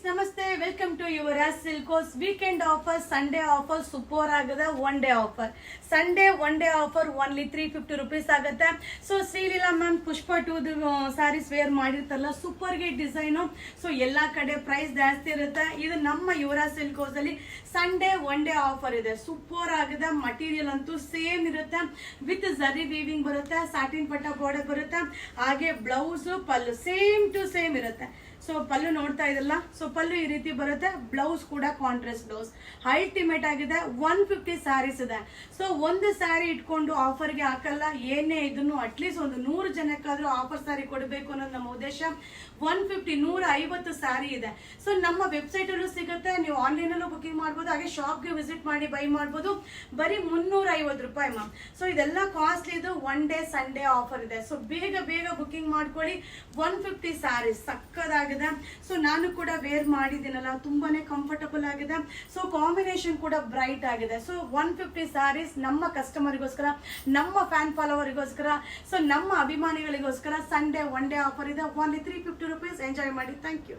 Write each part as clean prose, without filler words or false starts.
ನಮಸ್ತೆ, welcome to Yuvraj Silks weekend offer, Sunday offer super ಆಗದ. One day offer, Sunday one day offer only 350 rupees ಆಗುತ್ತೆ. So Sreeleela ma'am Pushpa 2 saris wear ಮಾಡಿರ್ತಾರಲ್ಲ, super ಗೆ design. So ಎಲ್ಲಾ ಕಡೆ price ಜಾಸ್ತಿ ಇರುತ್ತೆ. ಇದು ನಮ್ಮ ಯುವರಾಜ್ ಸಿಲ್ಕೋಸ್ ಅಲ್ಲಿ ಸಂಡೇ ಒನ್ ಡೇ ಆಫರ್ ಇದೆ. ಸೂಪರ್ ಆಗಿದೆ. ಮಟೀರಿಯಲ್ ಅಂತೂ ಸೇಮ್ ಇರುತ್ತೆ, ವಿತ್ ಜರಿ ವೀವಿಂಗ್ ಬರುತ್ತೆ, ಸಾಟಿನ್ ಪಟ್ಟ ಬಾರ್ಡರ್ ಬರುತ್ತೆ, ಹಾಗೆ blouse pallu same to same ಇರುತ್ತೆ. ಸೊ ಪಲ್ಲು ನೋಡ್ತಾ ಇದಲ್ಲ, ಸೊ ಪಲ್ಲು ಈ ರೀತಿ ಬರುತ್ತೆ, ಬ್ಲೌಸ್ ಕೂಡ ಕಾಂಟ್ರಾಸ್ಟ್ ಬ್ಲೌಸ್. ಅಲ್ಟಿಮೇಟ್ ಆಗಿದೆ. 150 ಸ್ಯಾರೀಸ್ ಇದೆ. ಸೊ ಒಂದು ಸ್ಯಾರಿ ಇಟ್ಕೊಂಡು ಆಫರ್ಗೆ ಹಾಕಲ್ಲ. ಏನೇ ಇದನ್ನು ಅಟ್ಲೀಸ್ಟ್ ಒಂದು 100 ಜನಕ್ಕಾದ್ರೂ ಆಫರ್ ಸ್ಯಾರಿ ಕೊಡಬೇಕು ಅನ್ನೋದು ನಮ್ಮ ಉದ್ದೇಶ. 150 ಸ್ಯಾರಿ ಇದೆ. ಸೊ ನಮ್ಮ ವೆಬ್ಸೈಟ್ ಅಲ್ಲೂ ಸಿಗುತ್ತೆ, ನೀವು ಆನ್ಲೈನ್ ಅಲ್ಲೂ ಬುಕಿಂಗ್ ಮಾಡ್ಬೋದು, ಹಾಗೆ ಶಾಪ್ಗೆ ವಿಸಿಟ್ ಮಾಡಿ ಬೈ ಮಾಡ್ಬೋದು. ಬರೀ 350 ರೂಪಾಯಿ ಮ್ಯಾಮ್. ಸೊ ಇದೆಲ್ಲ ಕಾಸ್ಟ್ಲಿ. ಇದು ಒನ್ ಡೇ ಸಂಡೇ ಆಫರ್ ಇದೆ. ಸೊ ಬೇಗ ಬುಕಿಂಗ್ ಮಾಡ್ಕೊಳ್ಳಿ. 150 ಸ್ಯಾರೀಸ್ ಸಕ್ಕದಾಗಿದೆ. ಸೊ ನಾನು ಕೂಡ ವೇರ್ ಮಾಡಿದ್ದೀನಲ್ಲ, ತುಂಬಾನೇ ಕಂಫರ್ಟಬಲ್ ಆಗಿದೆ. ಸೊ ಕಾಂಬಿನೇಷನ್ ಕೂಡ ಬ್ರೈಟ್ ಆಗಿದೆ. ಸೊ 150 ಸ್ಯಾರೀಸ್ ನಮ್ಮ ಕಸ್ಟಮರ್ಗೋಸ್ಕರ, ನಮ್ಮ ಫ್ಯಾನ್ ಫಾಲೋವರ್ಗೋಸ್ಕರ, ಸೊ ನಮ್ಮ ಅಭಿಮಾನಿಗಳಿಗೋಸ್ಕರ ಸಂಡೇ ಒನ್ ಡೇ ಆಫರ್ ಇದೆ. Only 350 rupees. ಎಂಜಾಯ್ ಮಾಡಿ. Thank you.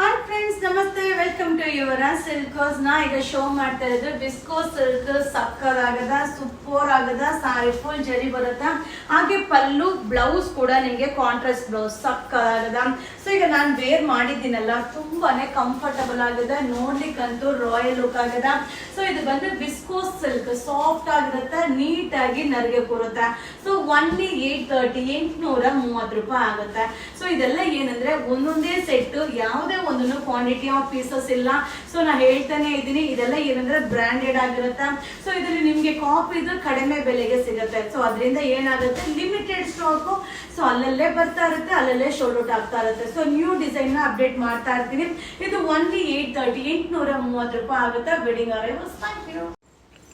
ಹಾಯ್ ಫ್ರೆಂಡ್ಸ್, ನಮಸ್ತೆ, ವೆಲ್ಕಮ್ ಟು ಯುವರಾಜ್ ಸಿಲ್ಕೋಸ್. ನಾ ಈಗ ಶೋ ಮಾಡ್ತಾ ಇರೋದು ವಿಸ್ಕೋಸ್ ಸಿಲ್ಕ್. ಸಕ್ಕದಾಗದ, ಸೂಪರ್ ಆಗದ ಸಾರಿ, ಫುಲ್ ಜರಿ ಬರುತ್ತಾ, ಹಾಗೆ ಪಲ್ಲು ಬ್ಲೌಸ್ ಕೂಡ ನಿಮಗೆ ಕಾಂಟ್ರಾಸ್ಟ್ ಬ್ಲೌಸ್ ಸಕ್ಕದಾಗದ. ಸೊ ಈಗ ನಾನು ವೇರ್ ಮಾಡಿದ್ದೀನಲ್ಲ, ತುಂಬಾನೇ ಕಂಫರ್ಟಬಲ್ ಆಗಿದೆ, ನೋಡ್ಲಿಕ್ಕಂತೂ ರಾಯಲ್ ಲುಕ್ ಆಗದ. ಸೊ ಇದು ಬಂದು ವಿಸ್ಕೋಸ್ ಸಿಲ್ಕ್, ಸಾಫ್ಟ್ ಆಗಿರುತ್ತೆ, ನೀಟಾಗಿ ನರಿಗೆ ಕೂರುತ್ತೆ. ಸೊ ಒನ್ಲಿ 830 ರೂಪಾಯಿ ಆಗುತ್ತೆ. ಸೊ ಇದೆಲ್ಲ ಏನಂದ್ರೆ ಒಂದೊಂದೇ ಸೆಟ್, ಯಾವುದೇ ಒಂದು ಕ್ವಾಂಟಿಟಿ ಆಫ್ ಪೀಸಸ್ ಇಲ್ಲ. ಸೊ ನಾ ಹೇಳ್ತಾನೆ ಇದ್ದೀನಿ, ಇದೆಲ್ಲ ಏನಂದ್ರೆ ಬ್ರಾಂಡೆಡ್ ಆಗಿರುತ್ತೆ. ಸೊ ಇದರಲ್ಲಿ ನಿಮ್ಗೆ ಕಾಪಿ ಕಡಿಮೆ ಬೆಲೆಗೆ ಸಿಗುತ್ತೆ. ಸೊ ಅದರಿಂದ ಏನಾಗುತ್ತೆ, ಲಿಮಿಟೆಡ್ ಸ್ಟಾಕ್. ಸೊ ಅಲ್ಲಲ್ಲೇ ಬರ್ತಾ ಇರುತ್ತೆ, ಅಲ್ಲಲ್ಲೇ ಶೋಲ್ಡ್ ಔಟ್ ಆಗ್ತಾ ಇರುತ್ತೆ. ಸೊ ನ್ಯೂ ಡಿಸೈನ್ ನ ಅಪ್ಡೇಟ್ ಮಾಡ್ತಾ ಇರ್ತೀನಿ. ಇದು ಓನ್ಲಿ 830 ರೂಪಾಯಿ ಆಗುತ್ತೆ. Wedding arrivals. Thank you.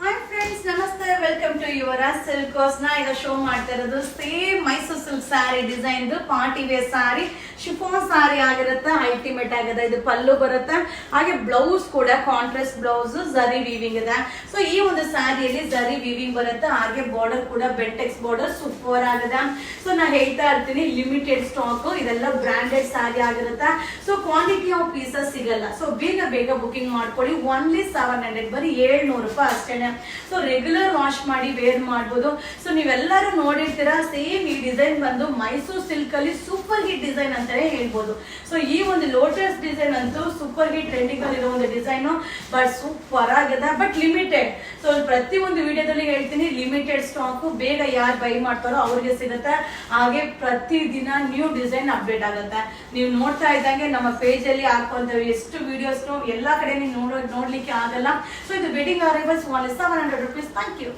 Hi friends, ನಮಸ್ತೆ, ವೆಲ್ಕಮ್ ಟು ಯುವರಾಜ್ ಸಿಲ್ಕೋಸ್. ನಾ ಈಗ ಶೋ ಮಾಡ್ತಾ ಇರೋದು same Mysuru silk sari design, party wear sari, chiffon sari ಆಗಿರುತ್ತೆ. ಅಲ್ಟಿಮೇಟ್ ಆಗಿದೆ. ಇದು ಪಲ್ಲು ಬರುತ್ತೆ, ಹಾಗೆ ಬ್ಲೌಸ್ ಕೂಡ ಕಾಂಟ್ರಾಸ್ಟ್ ಬ್ಲೌಸ್, ಜರಿ ವೀವಿಂಗ್ ಇದೆ. ಸೊ ಈ ಒಂದು ಸ್ಯಾರಿಯಲ್ಲಿ ಜರಿ ವೀವಿಂಗ್ ಬರುತ್ತೆ, ಹಾಗೆ ಬಾರ್ಡರ್ ಕೂಡ ಬೆಂಟೆಕ್ಸ್ ಬಾರ್ಡರ್ ಸೂಪರ್ ಆಗಿದೆ. ಸೊ ನಾ ಹೇಳ್ತಾ ಇರ್ತೀನಿ, ಲಿಮಿಟೆಡ್ ಸ್ಟಾಕ್. ಇದೆಲ್ಲ ಬ್ರಾಂಡೆಡ್ ಸ್ಯಾರಿ ಆಗಿರುತ್ತೆ. ಸೊ ಕ್ವಾಂಟಿಟಿ ಆಫ್ ಪೀಸಸ್ ಸಿಗಲ್ಲ. ಸೊ ಬೇಗ ಬುಕಿಂಗ್ ಮಾಡ್ಕೊಳ್ಳಿ. ಓನ್ಲಿ 700, ಬರೀ 700 ರೂಪಾಯಿ ಅಷ್ಟೇನೆ. ಸೊ ರೆಗ್ಯುಲರ್ ವಾಶ್ ಮಾಡಿ ವೇರ್ ಮಾಡ್ಬೋದು. ಸೊ ನೀವೆಲ್ಲರೂ ನೋಡಿರ್ತೀರಾ, ಸೇಮ್ ಈ ಡಿಸೈನ್ ಬಂದು ಮೈಸೂರು ಸಿಲ್ಕ್ ಅಲ್ಲಿ ಸೂಪರ್ ಹಿಟ್ ಡಿಸೈನ್ ಅಂತಾನೆ ಹೇಳ್ಬೋದು. ಸೊ ಈ ಒಂದು ಲೋಟಸ್ ಡಿಸೈನ್ ಅಂತೂ ಸೂಪರ್ ಹಿಟ್ ಟ್ರೆಂಡಿಂಗ್ ಅಲ್ಲಿ ಇರೋ ಒಂದು ಡಿಸೈನ್, ಬಟ್ ಸೂಪರ್ ಆಗಿದೆ, ಬಟ್ ಲಿಮಿಟೆಡ್. ಸೊ ಪ್ರತಿ ಒಂದು ವಿಡಿಯೋದಲ್ಲಿ ಹೇಳ್ತೀನಿ, ಲಿಮಿಟೆಡ್ ಸ್ಟಾಕ್. ಬೇಗ ಯಾರು ಬೈ ಮಾಡ್ತಾರೋ ಅವ್ರಿಗೆ ಸಿಗುತ್ತೆ. ಹಾಗೆ ಪ್ರತಿ ದಿನ ನ್ಯೂ ಡಿಸೈನ್ ಅಪ್ಡೇಟ್ ಆಗುತ್ತೆ. ನೀವು ನೋಡ್ತಾ ಇದ್ದಂಗೆ ನಮ್ಮ ಪೇಜ್ ಅಲ್ಲಿ ಹಾಕುವಂತ ಎಷ್ಟು ವಿಡಿಯೋಸ್ ಎಲ್ಲಾ ಕಡೆ ನೀವು ನೋಡ್ಲಿಕ್ಕೆ ಆಗಲ್ಲ. ಸೊ ಇದು wedding arrivals, 700 rupees. Thank you.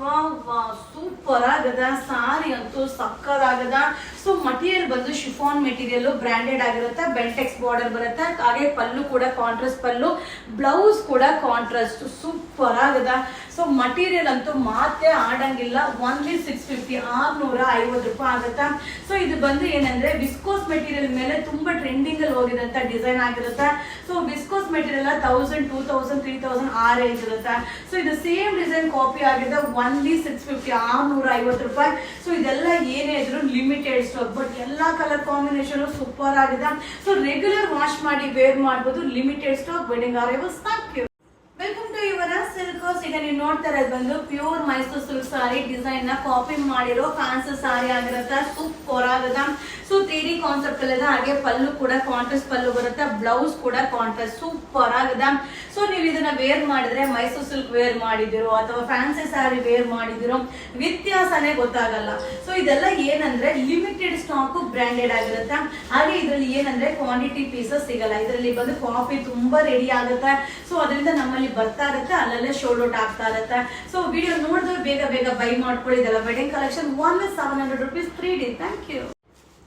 Wow, super ಆಗದ ಸಾರಿ ಅಂತೂ ಸಕ್ಕದಾಗದ. ಸೊ ಮಟೀರಿಯಲ್ ಬಂದು ಶಿಫಾನ್ ಮೆಟೀರಿಯಲ್, ಬ್ರಾಂಡೆಡ್ ಆಗಿರುತ್ತೆ, ಬೆಂಟೆಕ್ಸ್ ಬಾರ್ಡರ್ ಬರುತ್ತೆ, ಹಾಗೆ ಪಲ್ಲು ಕೂಡ ಕಾಂಟ್ರಾಸ್ಟ್ ಪಲ್ಲು, ಬ್ಲೌಸ್ ಕೂಡ ಕಾಂಟ್ರಾಸ್ಟ್, ಸೂಪರ್ ಆಗದ. ಸೊ ಮಟೀರಿಯಲ್ ಅಂತೂ ಮಾತೆ ಆಡಂಗಿಲ್ಲ. ಓನ್ಲಿ 650 ರೂಪಾಯಿ ಆಗುತ್ತೆ. ಸೊ ಇದು ಬಂದು ಏನಂದ್ರೆ ವಿಸ್ಕೋಸ್ ಮೆಟೀರಿಯಲ್ ಮೇಲೆ ತುಂಬಾ ಟ್ರೆಂಡಿಂಗ್ ಅಲ್ಲಿ ಹೋಗಿದಂತ ಡಿಸೈನ್ ಆಗಿರುತ್ತೆ. ಸೊ ವಿಸ್ಕೋಸ್ ಮೆಟೀರಿಯಲ್ 1000, 2000, 3000 ಆ ರೇಂಜ್ ಇರುತ್ತೆ. ಸೊ ಇದು ಸೇಮ್ ಡಿಸೈನ್ ಕಾಪಿ ಆಗಿದೆ. ಓನ್ಲಿ 650 ರೂಪಾಯಿ. ಸೊ ಇದೆಲ್ಲ ಏನೇ ಇದ್ರು ಲಿಮಿಟೆಡ್ ಸ್ಟಾಕ್, ಬಟ್ ಎಲ್ಲಾ ಕಲರ್ ಕಾಂಬಿನೇಷನ್ ಸೂಪರ್ ಆಗಿದೆ. ಸೊ ರೆಗ್ಯುಲರ್ ವಾಶ್ ಮಾಡಿ ವೇರ್ ಮಾಡಬಹುದು. Limited stock, wedding arrivals. Thank you. Welcome to Yuvraj Silks. ಈಗ ನೀವು ನೋಡ್ತಾ ಇರೋದು ಬಂದು pure Mysuru silk sari design ನ ಕಾಪಿ ಮಾಡಿರೋ ಫ್ಯಾನ್ಸಿ ಸಾರಿ ಆಗಿರುತ್ತೆ. ಸೂಪರ್ ಆಗದ. ಸೊ 3D ಕಾನ್ಸೆಪ್ಟ್ ಅಲ್ಲಿ ಇದೆ, ಹಾಗೆ ಪಲ್ಲು ಕೂಡ ಕಾಂಟ್ರಾಸ್ಟ್ ಪಲ್ಲು ಬರುತ್ತೆ, ಬ್ಲೌಸ್ ಕೂಡ ಕಾಂಟ್ರಾಸ್ಟ್, ಸೂಪರ್ ಆಗದ. ಸೊ ನೀವು ಇದನ್ನ ವೇರ್ ಮಾಡಿದ್ರೆ ಮೈಸೂರು ಸಿಲ್ಕ್ ವೇರ್ ಮಾಡಿದಿರೋ ಅಥವಾ ಫ್ಯಾನ್ಸಿ ಸ್ಯಾರಿ ವೇರ್ ಮಾಡಿದಿರೋ ವ್ಯತ್ಯಾಸನೇ ಗೊತ್ತಾಗಲ್ಲ. ಸೊ ಇದೆಲ್ಲ ಏನಂದ್ರೆ ಲಿಮಿಟೆಡ್ ಸ್ಟಾಕ್, ಬ್ರಾಂಡೆಡ್ ಆಗಿರುತ್ತೆ. ಹಾಗೆ ಇದರಲ್ಲಿ ಏನಂದ್ರೆ ಕ್ವಾಂಟಿಟಿ ಪೀಸಸ್ ಸಿಗಲ್ಲ. ಇದರಲ್ಲಿ ಬಂದು ಕಾಪಿ ತುಂಬಾ ರೆಡಿ ಆಗುತ್ತೆ. ಸೊ ಅದರಿಂದ ನಮ್ಮಲ್ಲಿ ಬರ್ತಾ ಇರುತ್ತೆ, ಅಲ್ಲಲ್ಲೇ ಶೋಲ್ಡ್ ಔಟ್ ಆಗ್ತಾ ಇರುತ್ತೆ. ಸೊ ವಿಡಿಯೋ ನೋಡಿದ್ರೆ ಬೇಗ ಬೈ ಮಾಡ್ಕೊಳ್ಳಿ. ಇದೆಲ್ಲ wedding collection. Only 700 rupees. 3D. Thank you.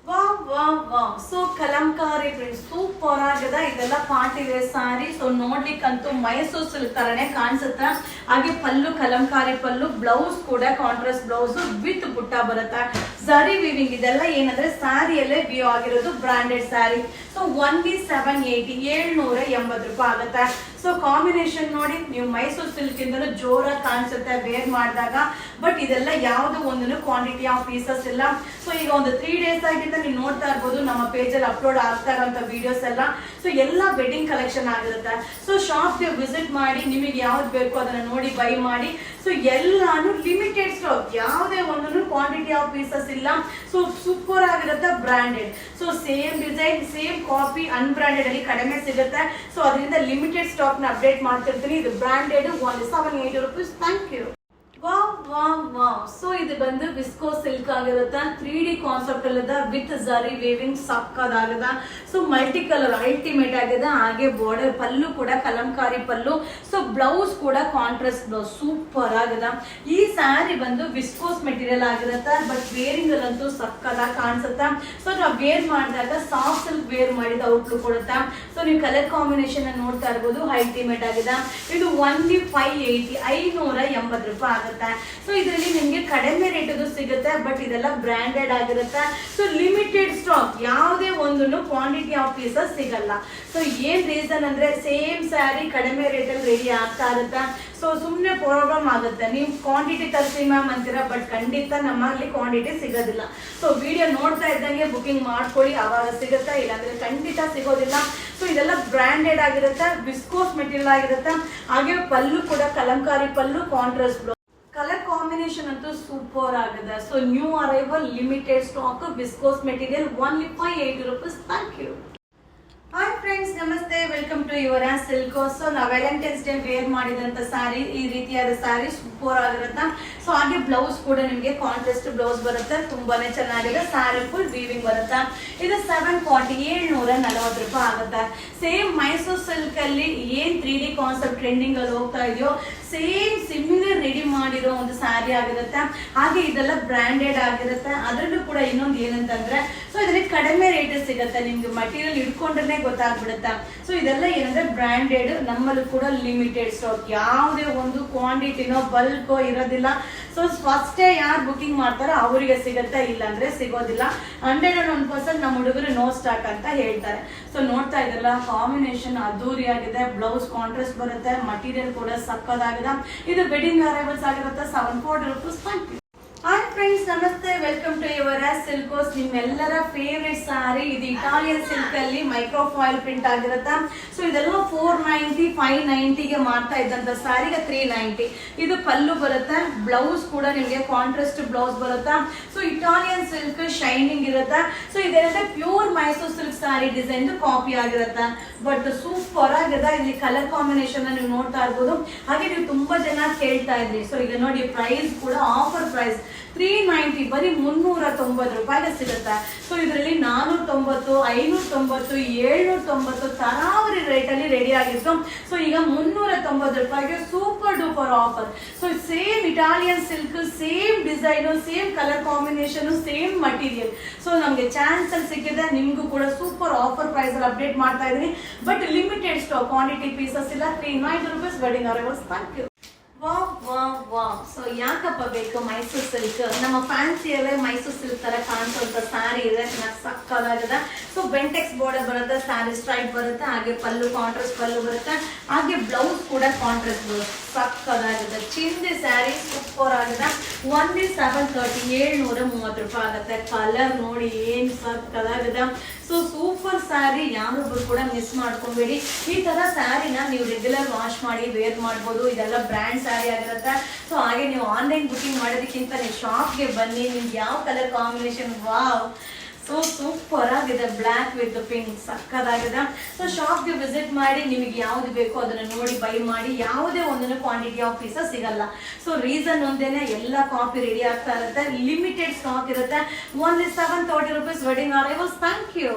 Wow, so Kalamkari print super ಆಗಿದೆ. ಇದೆಲ್ಲ ಪಾರ್ಟಿ ವೇರ್ ಸಾರಿ. ಸೊ ನೋಡ್ಲಿಕ್ಕಂತೂ ಮೈಸೂರು ಸಿಲ್ಕ್ ತರನೇ ಕಾಣಿಸುತ್ತೆ. ಹಾಗೆ ಪಲ್ಲು ಕಲಂಕಾರಿ ಪಲ್ಲು, ಬ್ಲೌಸ್ ಕೂಡ ಕಾಂಟ್ರಾಸ್ಟ್ ಬ್ಲೌಸ್ ವಿತ್ ಬುಟ್ಟ ಬರುತ್ತೆ. ಝರಿ ವಿವಿಂಗ್ ಇದೆಲ್ಲ ಏನಂದ್ರೆ ಸ್ಯಾರಿಯಲ್ಲೇ ವ್ಯೂ ಆಗಿರೋದು ಬ್ರಾಂಡೆಡ್ ಸ್ಯಾರಿ. ಸೊ ಒನ್ಲಿ 780 780 ರೂಪಾಯಿ ಆಗುತ್ತೆ. ಸೊ ಕಾಂಬಿನೇಷನ್ ನೋಡಿ, ನೀವು ಮೈಸೂರು ಸಿಲ್ಕ್ ಇಂದಲೂ ಜೋರಾಗಿ ಕಾಣಿಸುತ್ತೆ ವೇರ್ ಮಾಡಿದಾಗ. ಬಟ್ ಇದೆಲ್ಲ ಯಾವ್ದು ಒಂದು ಕ್ವಾಂಟಿಟಿ ಆಫ್ ಪೀಸಸ್ ಇಲ್ಲ. ಸೊ ಈಗ ಒಂದು 3 days ಆಗಿಂದ ನೀವು ನೋಡ್ತಾ ಇರ್ಬೋದು ನಮ್ಮ ಪೇಜಲ್ಲಿ ಅಪ್ಲೋಡ್ ಆಗ್ತಾ ಇರೋಂಥ ವಿಡಿಯೋಸ್ ಎಲ್ಲ. ಸೊ ಎಲ್ಲ ವೆಡ್ಡಿಂಗ್ ಕಲೆಕ್ಷನ್ ಆಗಿರುತ್ತೆ. ಸೊ ಶಾಪ್ಗೆ ವಿಸಿಟ್ ಮಾಡಿ ನಿಮಗೆ ಯಾವ್ದು ಬೇಕು ಅದನ್ನ ನೋಡಿ ಬೈ ಮಾಡಿ. ಸೊ ಎಲ್ಲಾನು ಲಿಮಿಟೆಡ್ ಸ್ಟಾಕ್, ಯಾವುದೇ ಒಂದು ಕ್ವಾಂಟಿಟಿ ಆಫ್ ಪೀಸಸ್ ಇಲ್ಲ. ಸೊ ಸೂಪರ್ ಆಗಿರುತ್ತೆ, branded. So same design same copy unbranded ಅಲ್ಲಿ ಕಡಿಮೆ ಸಿಗುತ್ತೆ. ಸೊ ಅದರಿಂದ ಲಿಮಿಟೆಡ್ ಸ್ಟಾಕ್ ನ ಅಪ್ಡೇಟ್ ಮಾಡ್ತಿರ್ತೀನಿ. ಇದು branded 780 rupees. Thank you. Wow wow wow. So ಇದು ಬಂದು ವಿಸ್ಕೋ ಸಿಲ್ಕ್ ಆಗಿರುತ್ತೆ. 3D ಕಾನ್ಸೆಪ್ಟ್ ಅಲ್ಲದ ವಿತ್ ಝರಿ ವೇವಿಂಗ್ ಸಕ್ಕದಾಗದ. ಸೊ ಮಲ್ಟಿ ಕಲರ್ ಅಲ್ಟಿಮೇಟ್ ಆಗಿದೆ. ಹಾಗೆ ಬಾರ್ಡರ್ ಪಲ್ಲು ಕೂಡ ಕಲಂಕಾರಿ ಪಲ್ಲು. ಸೊ ಬ್ಲೌಸ್ ಕೂಡ ಕಾಂಟ್ರಾಸ್ಟ್ ಬ್ಲೌಸ್ ಸೂಪರ್ ಆಗದ. ಈ ಸ್ಯಾರಿ ಬಂದು ವಿಸ್ಕೋಸ್ ಮೆಟೀರಿಯಲ್ ಆಗಿರುತ್ತೆ. ಬಟ್ ವೇರಿಂಗ್ ಅಲ್ಲಂತೂ ಸಕ್ಕದಾಗಿ ಕಾಣಿಸುತ್ತೆ. ಸೊ ನಾವು ವೇರ್ ಮಾಡಿದಾಗ ಸಾಫ್ಟ್ ಸಿಲ್ಕ್ ವೇರ್ ಮಾಡಿದ ಔಟ್ಲುಕ್ ಕೊಡುತ್ತೆ. ಸೊ ನೀವು ಕಲರ್ ಕಾಂಬಿನೇಷನ್ ನೋಡ್ತಾ ಇರ್ಬೋದು, ಅಲ್ಟಿಮೇಟ್ ಆಗಿದೆ. ಇದು ಒನ್ಲಿ 580 580 ರೂಪಾಯಿ ಆಗುತ್ತೆ. ಸೊ ಇದರಲ್ಲಿ ನಿಮ್ಗೆ ಕಡಿಮೆ ರೇಟ್ ಸಿಗುತ್ತೆ. ಬಟ್ ಇದೆಲ್ಲ ಬ್ರಾಂಡೆಡ್ ಆಗಿರುತ್ತೆ. ಸೊ ಲಿಮಿಟೆಡ್ ಸ್ಟಾಕ್, ಯಾವುದೇ ಒಂದು ಕ್ವಾಂಟಿಟಿ ಆಫ್ ಪೀಸಸ್ ಸಿಗಲ್ಲ. ಸೊ ಏನ್ ರೀಸನ್ ಅಂದ್ರೆ ಸೇಮ್ ಸ್ಯಾರಿ ಕಡಿಮೆ ರೇಟ್ ಅಲ್ಲಿ ರೆಡಿ ಆಗ್ತಾ ಇರುತ್ತೆ. ಸೊ ಸುಮ್ಮನೆ ಪ್ರಾಬ್ಲಮ್ ಆಗುತ್ತೆ. ನೀವು ಕ್ವಾಂಟಿಟಿ ತರಿಸಿ ಮ್ಯಾಮ್ ಅಂತೀರಾ, ಬಟ್ ಖಂಡಿತ ನಮ್ಮಲ್ಲಿ ಕ್ವಾಂಟಿಟಿ ಸಿಗೋದಿಲ್ಲ. ಸೊ ವಿಡಿಯೋ ನೋಡ್ತಾ ಇದ್ದಂಗೆ ಬುಕಿಂಗ್ ಮಾಡ್ಕೊಳ್ಳಿ, ಅವಾಗ ಸಿಗುತ್ತೆ, ಇಲ್ಲಾಂದ್ರೆ ಖಂಡಿತ ಸಿಗೋದಿಲ್ಲ. ಸೊ ಇದೆಲ್ಲ ಬ್ರಾಂಡೆಡ್ ಆಗಿರುತ್ತೆ, ವಿಸ್ಕೋಸ್ ಮೆಟೀರಿಯಲ್ ಆಗಿರುತ್ತೆ. ಹಾಗೆ ಪಲ್ಲು ಕೂಡ kalamkari pallu, contrast blouse. Colour combination ಅಂತೂ ಸೂಪರ್ ಆಗಿದೆ. So new arrival limited stock viscose material only 580 rupees. Thank you. Hi friends, ನಮಸ್ತೆ, welcome to Yuvaraj Silk. So ನಾವು ವ್ಯಾಲೆಂಟೈನ್ಸ್ ಡೇ ವೇರ್ ಮಾಡಿದಂತ ಸ್ಯಾರಿ, ಈ ರೀತಿಯಾದ ಸ್ಯಾರಿ ಸೂಪರ್ ಆಗಿರುತ್ತೆ. ಸೊ ಹಾಗೆ ಬ್ಲೌಸ್ ಕೂಡ ನಿಮಗೆ ಕಾಂಟ್ರಾಸ್ಟ್ ಬ್ಲೌಸ್ ಬರುತ್ತೆ, ತುಂಬಾನೇ ಚೆನ್ನಾಗಿದೆ. ಸ್ಯಾರಿ ಫುಲ್ ವೀವಿಂಗ್ ಬರುತ್ತೆ. ಇದು 740 740 ರೂಪಾಯಿ ಆಗುತ್ತೆ. ಸೇಮ್ ಮೈಸೂರು ಸಿಲ್ಕ್ ಅಲ್ಲಿ ಏನ್ 3D ಕಾನ್ಸೆಪ್ಟ್ ಟ್ರೆಂಡಿಂಗ್ ಅಲ್ಲಿ ಹೋಗ್ತಾ ಇದೆಯೋ ಸೇಮ್ ಸಿಮಿಲರ್ ರೆಡಿ ಮಾಡಿರೋ ಒಂದು ಸ್ಯಾರಿ ಆಗಿರುತ್ತೆ. ಹಾಗೆ ಇದೆಲ್ಲ ಬ್ರಾಂಡೆಡ್ ಆಗಿರುತ್ತೆ. ಅದರಲ್ಲೂ ಕೂಡ ಇನ್ನೊಂದು ಏನಂತಂದ್ರೆ, ಸೊ ಇದರಲ್ಲಿ ಕಡಿಮೆ ರೇಟ್ ಸಿಗುತ್ತೆ. ನಿಮ್ಗೆ ಮಟೀರಿಯಲ್ ಇಟ್ಕೊಂಡ್ರೆ ಗೊತ್ತಾಗ್ಬಿಡುತ್ತೆ. ಸೊ ಇದೆಲ್ಲ ಏನಂದ್ರೆ ಬ್ರಾಂಡೆಡ್, ನಮ್ಮಲ್ಲೂ ಕೂಡ ಲಿಮಿಟೆಡ್ ಸ್ಟಾಕ್, ಯಾವುದೇ ಒಂದು ಕ್ವಾಂಟಿಟಿನೋ ಬಲ್ಕೋ ಇರೋದಿಲ್ಲ. ಸೊ ಫಸ್ಟ್ ಯಾರು ಬುಕಿಂಗ್ ಮಾಡ್ತಾರೋ ಅವರಿಗೆ ಸಿಗುತ್ತೆ, ಇಲ್ಲಾಂದ್ರೆ ಸಿಗೋದಿಲ್ಲ. 101% ನಮ್ಮ ಹುಡುಗರು ನೋ ಸ್ಟಾಕ್ ಅಂತ ಹೇಳ್ತಾರೆ. ಸೊ ನೋಡ್ತಾ ಇದ್ರಲ್ಲ, ಕಾಂಬಿನೇಷನ್ ಅದ್ದೂರಿ ಆಗಿದೆ. ಬ್ಲೌಸ್ ಕಾಂಟ್ರಾಸ್ಟ್ ಬರುತ್ತೆ, ಮಟೀರಿಯಲ್ ಕೂಡ ಸಕ್ಕದಾಗಿದೆ. ಇದು ವೆಡ್ಡಿಂಗ್ ಅರೈವಲ್ಸ್ ಆಗಿರುತ್ತೆ. 740 rupees. Thank you. Hi friends, ನಮಸ್ತೆ, ವೆಲ್ಕಮ್ ಟು ಯುವರಾಜ್ ಸಿಲ್ಕೋಸ್. ನಿಮ್ಮೆಲ್ಲರ ಫೇವ್ರೆಟ್ ಸಾರಿ. ಇದು ಇಟಾಲಿಯನ್ ಸಿಲ್ಕ್ ಅಲ್ಲಿ ಮೈಕ್ರೋ ಫಾಯಿಲ್ ಪ್ರಿಂಟ್ ಆಗಿರುತ್ತೆ. ಸೊ ಇದೆಲ್ಲ 490 590ಗೆ ಮಾಡ್ತಾ ಇದ್ದಂತ ಸಾರಿಗೆ 390. ಇದು ಪಲ್ಲು ಬರುತ್ತೆ, ಬ್ಲೌಸ್ ಕೂಡ ನಿಮಗೆ ಕಾಂಟ್ರಾಸ್ಟ್ ಬ್ಲೌಸ್ ಬರುತ್ತೆ. ಸೊ ಇಟಾಲಿಯನ್ ಸಿಲ್ಕ್ ಶೈನಿಂಗ್ ಇರುತ್ತೆ. ಸೊ ಇದೆಲ್ಲ pure Mysuru silk sari design copy ಆಗಿರುತ್ತೆ. ಬಟ್ ಸೂಪರ್ ಆಗಿದೆ. ಇಲ್ಲಿ ಕಲರ್ ಕಾಂಬಿನೇಷನ್ ನೀವು ನೋಡ್ತಾ ಇರ್ಬೋದು. ಹಾಗೆ ನೀವು ತುಂಬಾ ಜನ ಕೇಳ್ತಾ ಇದ್ರಿ. ಸೊ ಈಗ ನೋಡಿ, ಪ್ರೈಸ್ ಕೂಡ ಆಫರ್ ಪ್ರೈಸ್ 390, ಬರೀ 390 ರೂಪಾಯಿಗೆ ಸಿಗುತ್ತೆ. ಸೊ ಇದರಲ್ಲಿ 490 590 790 ತರಾವರಿ ರೇಟ್ ಅಲ್ಲಿ ರೆಡಿ ಆಗಿತ್ತು. ಸೊ ಈಗ 390 ರೂಪಾಯಿಗೆ super duper offer. So same Italian silk, same design, same colour combination, same material. So ನಮ್ಗೆ ಚಾನ್ಸ್ ಅಲ್ಲಿ ಸಿಕ್ಕಿದೆ. ನಿಮ್ಗೂ ಕೂಡ ಸೂಪರ್ ಆಫರ್ ಪ್ರೈಸ್ ಅಲ್ಲಿ ಅಪ್ಡೇಟ್ ಮಾಡ್ತಾ ಇದೀನಿ. But limited stock, quantity pieces ಇಲ್ಲ. 390 rupees wedding arrivals. Thank you. Wow wow wow. So ಯಾಕಪ್ಪ ಬೇಕು ಮೈಸೂರು ಸಿಲ್ಕ್? ನಮ್ಮ ಫ್ಯಾನ್ಸಿಯಲ್ಲೇ ಮೈಸೂರು ಸಿಲ್ಕ್ ತರ ಕಾಣಿಸುವಂತ ಸ್ಯಾರಿ ಇದೆ, ಚೆನ್ನಾಗಿ ಸಕ್ಕದಾಗಿದೆ. ಸೊ ಬೆಂಟೆಕ್ಸ್ ಬಾರ್ಡರ್ ಬರುತ್ತೆ, ಸ್ಯಾರಿ ಸ್ಟ್ರೈಪ್ ಬರುತ್ತೆ, ಹಾಗೆ ಪಲ್ಲು ಕಾಂಟ್ರಾಸ್ಟ್ ಪಲ್ಲು ಬರುತ್ತೆ, ಹಾಗೆ ಬ್ಲೌಸ್ ಕೂಡ ಕಾಂಟ್ರಾಸ್ಟ್ ಬ್ಲೌಸ್ ಸಕ್ಕದಾಗಿದೆ. ಚಿಂದಿ ಸ್ಯಾರಿ ಸೂಪರ್ ಆಗಿದೆ. ಒನ್ಲಿ 730 730 ರೂಪಾಯಿ ಆಗುತ್ತೆ. ಕಲರ್ ನೋಡಿ ಏನ್ ಸಕ್ಕದಾಗಿದೆ. ಸೊ ಸೂಪರ್ ಸ್ಯಾರಿ, ಯಾರೊಬ್ರು ಕೂಡ ಮಿಸ್ ಮಾಡ್ಕೊಬೇಡಿ. ಈ ತರ ಸ್ಯಾರಿನ ನೀವು ರೆಗ್ಯುಲರ್ ವಾಶ್ ಮಾಡಿ ವೇರ್ ಮಾಡ್ಬೋದು. ಇದೆಲ್ಲ ಬ್ರ್ಯಾಂಡ್ ಸ್ಯಾರಿ ಆಗಿರುತ್ತೆ. ಸೊ ಹಾಗೆ ನೀವು ಆನ್ಲೈನ್ ಬುಕಿಂಗ್ ಮಾಡೋದಕ್ಕಿಂತ ನೀವು ಶಾಪ್ಗೆ ಬನ್ನಿ. ನಿಮ್ಗೆ ಯಾವ colour combination, wow, so super ಆಗಿದೆ. ಬ್ಲ್ಯಾಕ್ ವಿತ್ ಪಿಂಕ್ ಸಕ್ಕದಾಗಿದೆ. ಸೊ ಶಾಪ್ಗೆ ವಿಸಿಟ್ ಮಾಡಿ, ನಿಮಗೆ ಯಾವ್ದು ಬೇಕೋ ಅದನ್ನ ನೋಡಿ ಬೈ ಮಾಡಿ. ಯಾವುದೇ ಒಂದನ್ನು ಕ್ವಾಂಟಿಟಿ ಆಫ್ ಪೀಸಸ್ ಸಿಗಲ್ಲ. ಸೊ ರೀಸನ್ ಒಂದೇನೆ, ಎಲ್ಲ ಕಾಪಿ ರೆಡಿ ಆಗ್ತಾ ಇರುತ್ತೆ, ಲಿಮಿಟೆಡ್ ಸ್ಟಾಕ್ ಇರುತ್ತೆ. Only 730 rupees wedding arrivals. Thank you.